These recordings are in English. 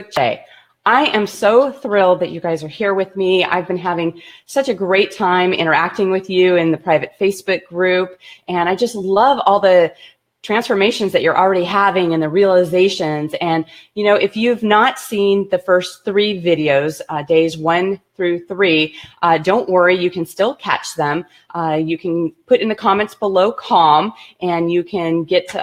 Day. I am so thrilled that you guys are here with me. I've been having such a great time interacting with you in the private Facebook group, and I just love all the transformations that you're already having and the realizations. And, you know, if you've not seen the first 3 videos, days 1 through 3, don't worry, you can still catch them. You can put in the comments below calm, and you can get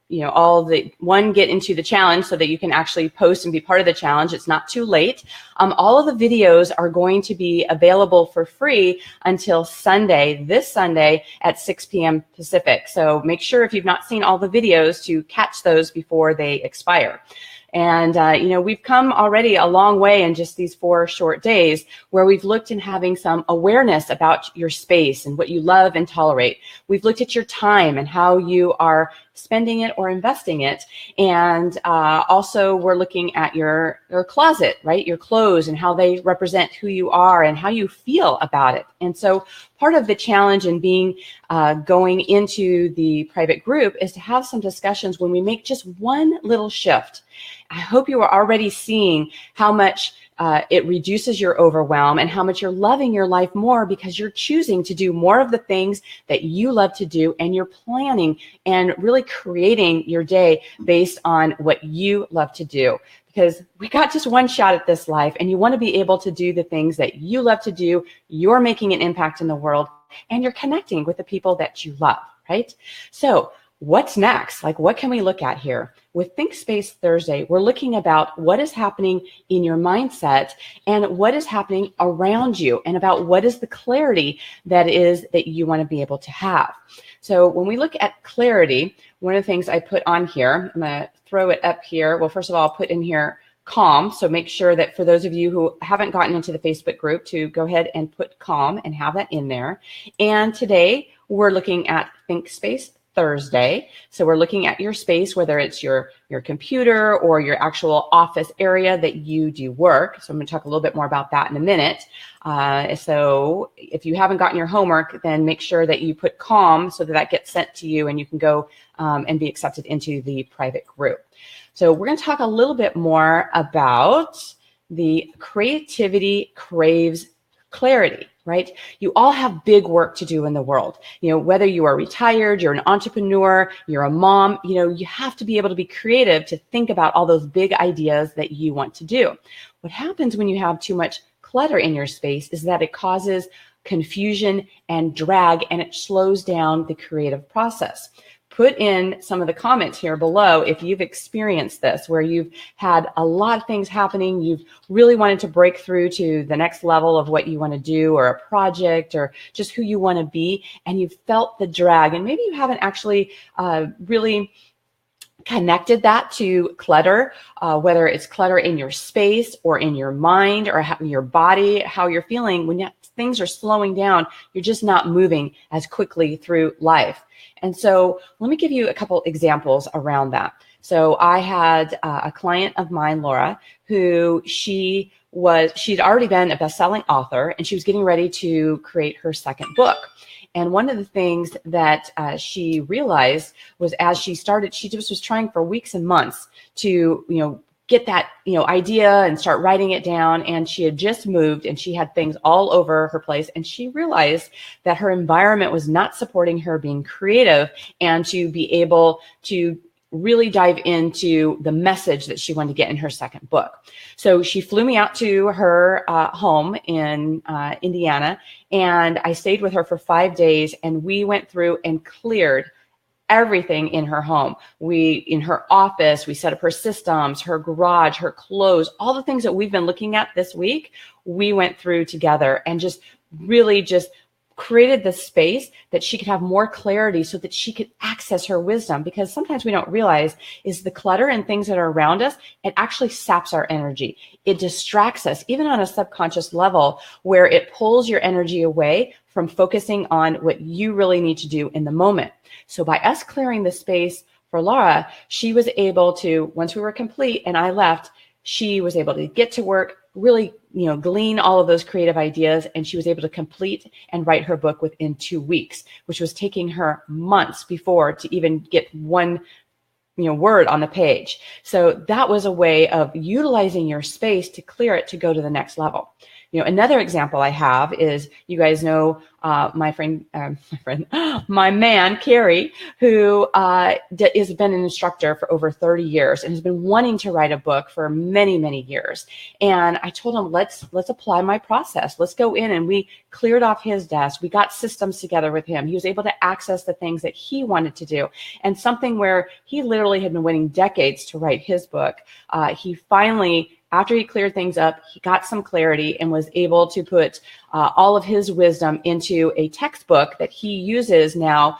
get into the challenge so that you can actually post and be part of the challenge. It's not too late. All of the videos are going to be available for free until Sunday, this Sunday at 6 p.m. Pacific. So make sure if you've not seen all the videos to catch those before they expire. And, we've come already a long way in just these 4 short days where we've looked in having some awareness about your space and what you love and tolerate. We've looked at your time and how you are spending it or investing it. And also we're looking at your closet, right? Your clothes and how they represent who you are and how you feel about it. And so part of the challenge in going into the private group is to have some discussions when we make just one little shift. I hope you are already seeing how much it reduces your overwhelm and how much you're loving your life more because you're choosing to do more of the things that you love to do, and you're planning and really creating your day based on what you love to do. Because we got just one shot at this life, and you want to be able to do the things that you love to do. You're making an impact in the world, and you're connecting with the people that you love, right? So what's next? Like, what can we look at here? With Think Space Thursday, we're looking about what is happening in your mindset and what is happening around you, and about what is the clarity that you want to be able to have. So when we look at clarity, one of the things I put on here, I'm going to throw it up here. Well, first of all, I'll put in here calm. So make sure that for those of you who haven't gotten into the Facebook group to go ahead and put calm and have that in there. And today we're looking at Think Space Thursday. So we're looking at your space, whether it's your computer or your actual office area that you do work. So I'm going to talk a little bit more about that in a minute. So if you haven't gotten your homework, then make sure that you put calm so that gets sent to you and you can go and be accepted into the private group. So we're going to talk a little bit more about the creativity craves clarity. Right? You all have big work to do in the world. You know, whether you are retired, you're an entrepreneur, you're a mom, you have to be able to be creative to think about all those big ideas that you want to do. What happens when you have too much clutter in your space is that it causes confusion and drag, and it slows down the creative process. Put in some of the comments here below if you've experienced this, where you've had a lot of things happening, you've really wanted to break through to the next level of what you want to do, or a project, or just who you want to be, and you've felt the drag, and maybe you haven't actually really connected that to clutter, whether it's clutter in your space or in your mind or your body, how you're feeling. When things are slowing down, you're just not moving as quickly through life. And so let me give you a couple examples around that. So I had a client of mine, Laura, who she'd already been a best-selling author, and she was getting ready to create her second book. And one of the things that she realized was, as she started, she just was trying for weeks and months to, get that, idea and start writing it down. And she had just moved, and she had things all over her place. And she realized that her environment was not supporting her being creative and to be able to really dive into the message that she wanted to get in her second book. So she flew me out to her home in Indiana, and I stayed with her for 5 days, and we went through and cleared everything in her home. In her office, we set up her systems, her garage, her clothes, all the things that we've been looking at this week, we went through together and just really just created the space that she could have more clarity so that she could access her wisdom. Because sometimes we don't realize is the clutter and things that are around us, it actually saps our energy. It distracts us, even on a subconscious level, where it pulls your energy away from focusing on what you really need to do in the moment. So by us clearing the space for Laura, she was able to, once we were complete and I left, she was able to get to work, really, glean all of those creative ideas, and she was able to complete and write her book within 2 weeks, which was taking her months before to even get one word on the page. So that was a way of utilizing your space to clear it to go to the next level. Another example I have is, you guys know my man, Carrie, who has been an instructor for over 30 years and has been wanting to write a book for many, many years. And I told him, let's apply my process. Let's go in, and we cleared off his desk. We got systems together with him. He was able to access the things that he wanted to do. And something where he literally had been waiting decades to write his book, he finally, after he cleared things up, he got some clarity and was able to put all of his wisdom into a textbook that he uses now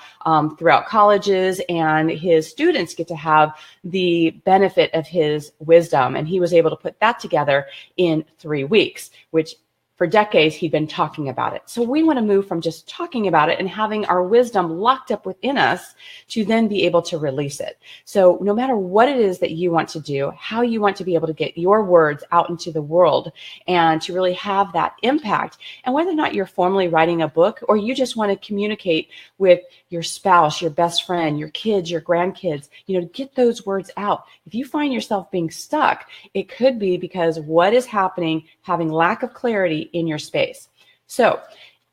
throughout colleges, and his students get to have the benefit of his wisdom. And he was able to put that together in 3 weeks, which for decades he'd been talking about it. So we want to move from just talking about it and having our wisdom locked up within us to then be able to release it. So no matter what it is that you want to do, how you want to be able to get your words out into the world and to really have that impact, and whether or not you're formally writing a book or you just want to communicate with your spouse, your best friend, your kids, your grandkids, get those words out. If you find yourself being stuck, it could be because what is happening, having lack of clarity in your space. So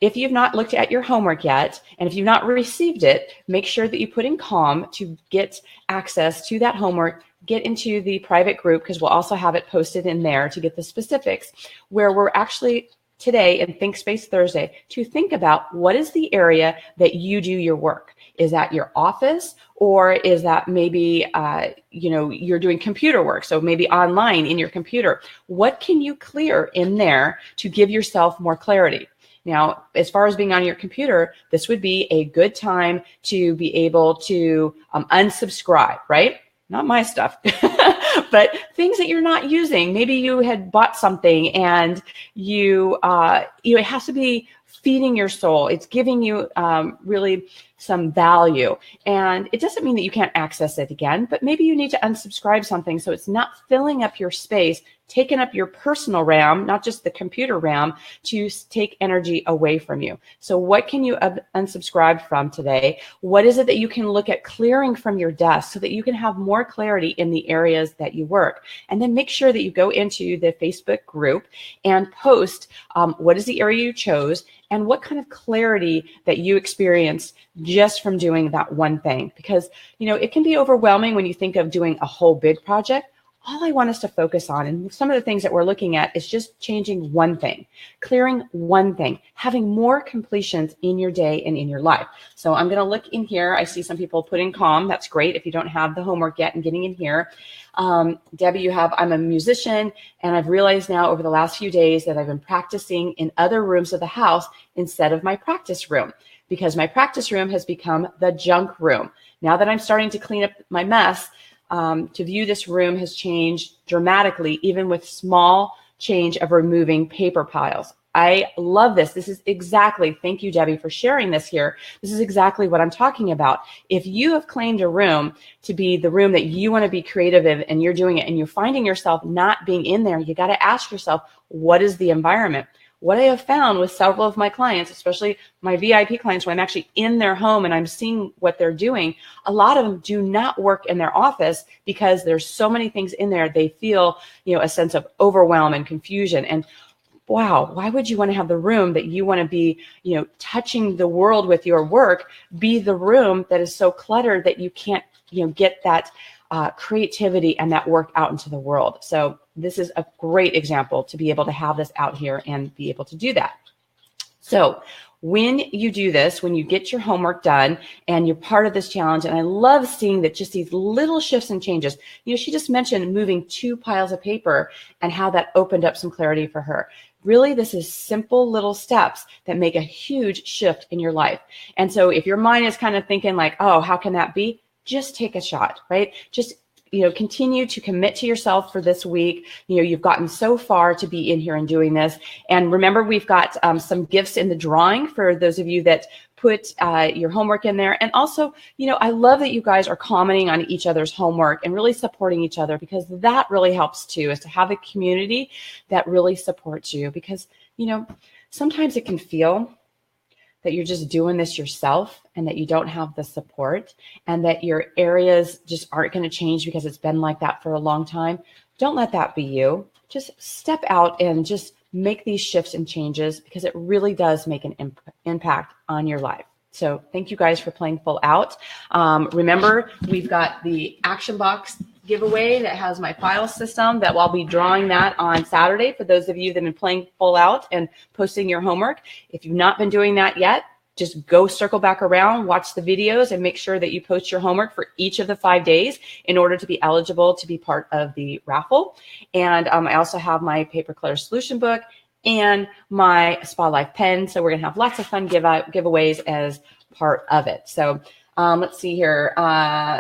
if you've not looked at your homework yet, and if you've not received it, make sure that you put in calm to get access to that homework. Get into the private group, because we'll also have it posted in there to get the specifics, where we're actually today in Think Space Thursday to think about what is the area that you do your work. Is that your office, or is that maybe, you're doing computer work? So maybe online in your computer. What can you clear in there to give yourself more clarity? Now, as far as being on your computer, this would be a good time to be able to unsubscribe, right? Not my stuff, but things that you're not using. Maybe you had bought something and it has to be feeding your soul. It's giving you really some value. And it doesn't mean that you can't access it again, but maybe you need to unsubscribe something so it's not filling up your space, taking up your personal RAM, not just the computer RAM, to take energy away from you. So what can you unsubscribe from today? What is it that you can look at clearing from your desk so that you can have more clarity in the areas that you work? And then make sure that you go into the Facebook group and post what is the area you chose and what kind of clarity that you experienced just from doing that one thing. Because, it can be overwhelming when you think of doing a whole big project. All I want us to focus on, and some of the things that we're looking at, is just changing one thing, clearing one thing, having more completions in your day and in your life. So I'm going to look in here. I see some people putting calm. That's great if you don't have the homework yet and getting in here. Debbie, I'm a musician, and I've realized now over the last few days that I've been practicing in other rooms of the house instead of my practice room, because my practice room has become the junk room. Now that I'm starting to clean up my mess, to view this room has changed dramatically, even with small change of removing paper piles. I love this. This is exactly, thank you, Debbie, for sharing this here. This is exactly what I'm talking about. If you have claimed a room to be the room that you want to be creative in, and you're doing it, and you're finding yourself not being in there, you got to ask yourself, what is the environment? What I have found with several of my clients, especially my VIP clients, when I'm actually in their home and I'm seeing what they're doing, a lot of them do not work in their office because there's so many things in there. They feel, a sense of overwhelm and confusion. And wow, why would you want to have the room that you want to be, touching the world with your work, be the room that is so cluttered that you can't, get that creativity and that work out into the world? So this is a great example to be able to have this out here and be able to do that. So when you do this, when you get your homework done and you're part of this challenge, and I love seeing that just these little shifts and changes, she just mentioned moving 2 piles of paper and how that opened up some clarity for her. Really, this is simple little steps that make a huge shift in your life. And so if your mind is kind of thinking like, oh, how can that be? Just take a shot, right? Just continue to commit to yourself for this week. You've gotten so far to be in here and doing this. And remember, we've got some gifts in the drawing for those of you that put your homework in there. And also, I love that you guys are commenting on each other's homework and really supporting each other, because that really helps too, is to have a community that really supports you. Because, sometimes it can feel that you're just doing this yourself and that you don't have the support and that your areas just aren't going to change because it's been like that for a long time, don't let that be you. Just step out and just make these shifts and changes, because it really does make an impact on your life. So thank you guys for playing full out. Remember, we've got the action box giveaway that has my file system that I'll be drawing that on Saturday for those of you that have been playing full out and posting your homework. If you've not been doing that yet, just go circle back around, watch the videos, and make sure that you post your homework for each of the 5 days in order to be eligible to be part of the raffle. And I also have my Paper Clutter Solution book and my Spa Life pen. So we're going to have lots of fun giveaways as part of it. So let's see here.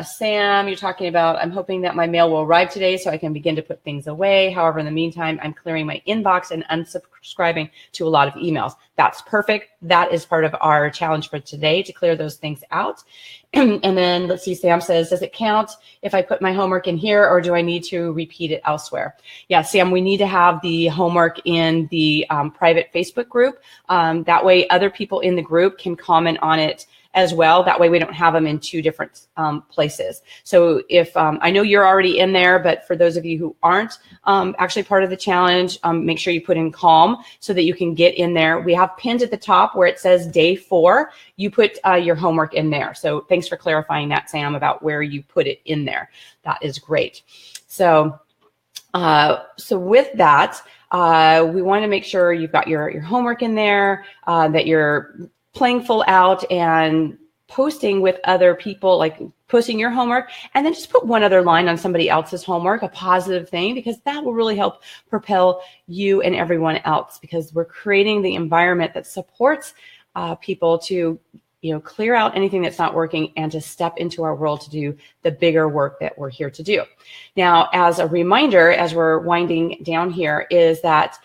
Sam, you're talking about, I'm hoping that my mail will arrive today so I can begin to put things away. However, in the meantime, I'm clearing my inbox and unsubscribing to a lot of emails. That's perfect. That is part of our challenge for today, to clear those things out. And then let's see, Sam says, does it count if I put my homework in here, or do I need to repeat it elsewhere? Yeah, Sam, we need to have the homework in the private Facebook group. That way other people in the group can comment on it as well. That way we don't have them in two different places. So if I know you're already in there, but for those of you who aren't actually part of the challenge, make sure you put in calm so that you can get in there. We have pinned at the top where it says day 4, you put your homework in there. So thanks for clarifying that, Sam, about where you put it in there. That is great. So, so with that, we want to make sure you've got your homework in there, that you're playing full out and posting with other people, like posting your homework, and then just put one other line on somebody else's homework, a positive thing, because that will really help propel you and everyone else, because we're creating the environment that supports people to, you know, clear out anything that's not working and to step into our world to do the bigger work that we're here to do. Now, as a reminder, as we're winding down here, is that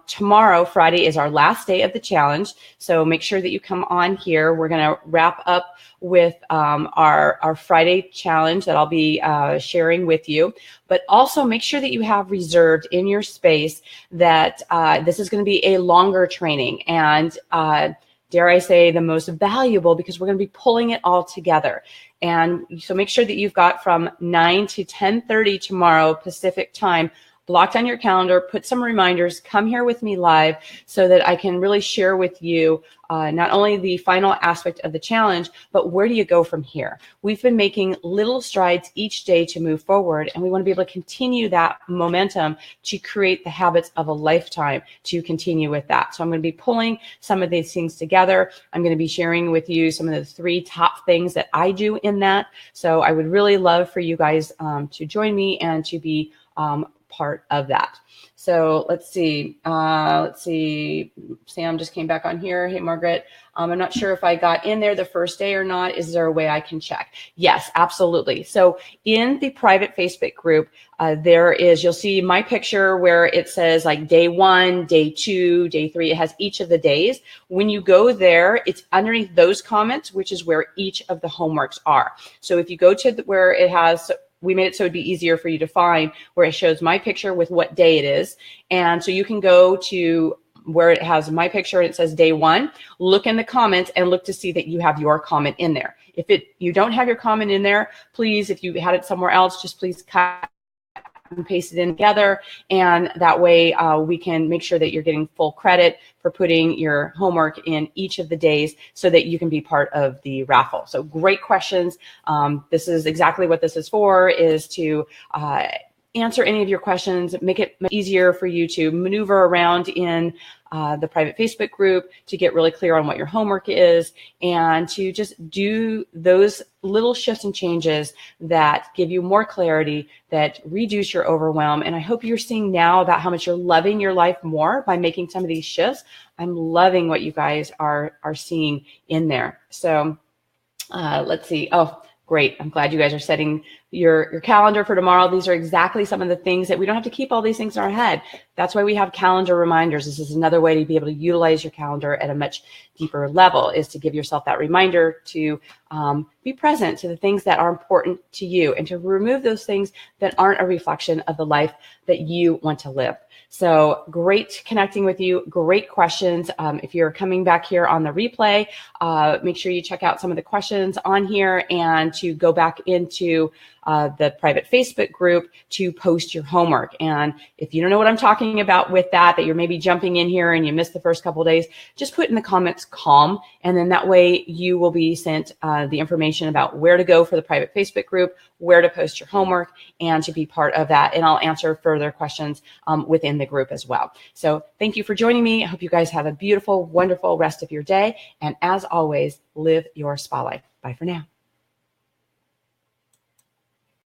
tomorrow, Friday, is our last day of the challenge. So make sure that you come on here. We're going to wrap up with our Friday challenge that I'll be sharing with you. But also make sure that you have reserved in your space that this is going to be a longer training, and dare I say, the most valuable, because we're going to be pulling it all together. And so make sure that you've got from 9 to 10:30 tomorrow Pacific time blocked on your calendar. Put some reminders, come here with me live so that I can really share with you not only the final aspect of the challenge, but where do you go from here? We've been making little strides each day to move forward, and we want to be able to continue that momentum to create the habits of a lifetime to continue with that. So I'm going to be pulling some of these things together. I'm going to be sharing with you some of the 3 top things that I do in that. So I would really love for you guys to join me and to be part of that. So let's see. Sam just came back on here. Hey, Margaret. I'm not sure if I got in there the first day or not. Is there a way I can check? Yes, absolutely. So in the private Facebook group, you'll see my picture where it says like day 1, day 2, day 3. It has each of the days. When you go there, it's underneath those comments, which is where each of the homeworks are. So if you go to where it has, we made it so it'd be easier for you to find, where it shows my picture with what day it is. And so you can go to where it has my picture and it says day 1, look in the comments and look to see that you have your comment in there. If you don't have your comment in there, please, if you had it somewhere else, just please cut and paste it in together. And that way we can make sure that you're getting full credit for putting your homework in each of the days so that you can be part of the raffle. So great questions. This is exactly what this is for, is to answer any of your questions, make it easier for you to maneuver around in the private Facebook group, to get really clear on what your homework is, and to just do those little shifts and changes that give you more clarity, that reduce your overwhelm. And I hope you're seeing now about how much you're loving your life more by making some of these shifts. I'm loving what you guys are seeing in there. So let's see. Oh, great. I'm glad you guys are setting your calendar for tomorrow. These are exactly some of the things that we don't have to keep all these things in our head. That's why we have calendar reminders. This is another way to be able to utilize your calendar at a much deeper level, is to give yourself that reminder to be present to the things that are important to you and to remove those things that aren't a reflection of the life that you want to live. So great connecting with you. Great questions. If you're coming back here on the replay, make sure you check out some of the questions on here and to go back into the private Facebook group to post your homework. And if you don't know what I'm talking about with that you're maybe jumping in here and you missed the first couple of days, just put in the comments CALM. And then that way you will be sent the information about where to go for the private Facebook group, where to post your homework, and to be part of that. And I'll answer further questions within the group as well. So thank you for joining me. I hope you guys have a beautiful, wonderful rest of your day. And as always, live your spa life. Bye for now.